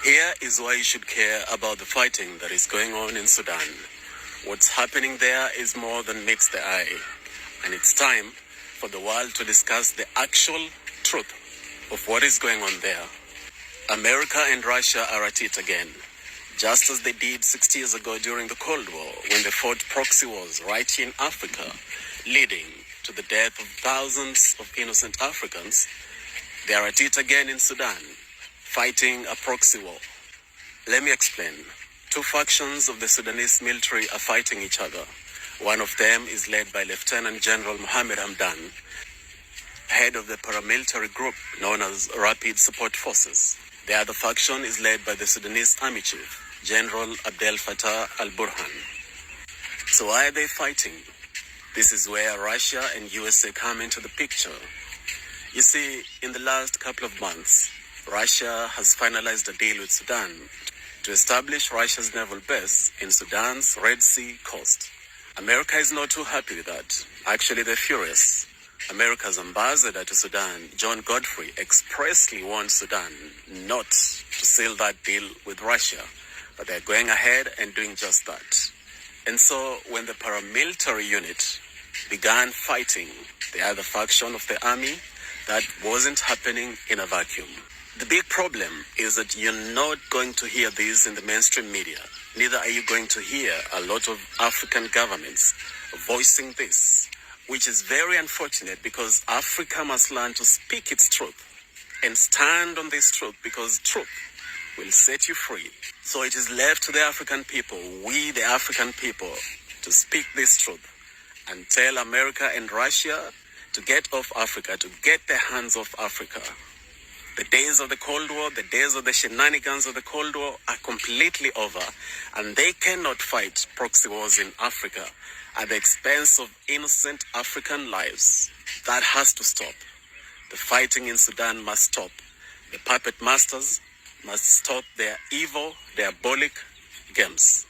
Here is why you should care about the fighting that is going on in Sudan. What's happening there is more than meets the eye, and it's time for the world to discuss the actual truth of what is going on there. America and Russia are at it again, just as they did 60 years ago during the Cold War, when they fought proxy wars right here in Africa, leading to the death of thousands of innocent Africans. They are at it again in Sudan, fighting a proxy war. Let me explain. Two factions of the Sudanese military are fighting each other. One of them is led by Lieutenant General Mohammed Hamdan, head of the paramilitary group known as Rapid Support Forces. The other faction is led by the Sudanese Army Chief, General Abdel Fattah al-Burhan. So why are they fighting? This is where Russia and USA come into the picture. You see, in the last couple of months, Russia has finalized a deal with Sudan to establish Russia's naval base in Sudan's Red Sea coast. America is not too happy with that. Actually, they're furious. America's ambassador to Sudan, John Godfrey, expressly warned Sudan not to seal that deal with Russia, but they're going ahead and doing just that. And so when the paramilitary unit began fighting the other faction of the army, that wasn't happening in a vacuum. The big problem is that you're not going to hear this in the mainstream media. Neither are you going to hear a lot of African governments voicing this, which is very unfortunate, because Africa must learn to speak its truth and stand on this truth, because truth will set you free. So it is left to the African people, we the African people, to speak this truth and tell America and Russia to get off Africa, to get their hands off Africa. The days of the Cold War, the days of the shenanigans of the Cold War are completely over, and they cannot fight proxy wars in Africa at the expense of innocent African lives. That has to stop. The fighting in Sudan must stop. The puppet masters must stop their evil, diabolic games.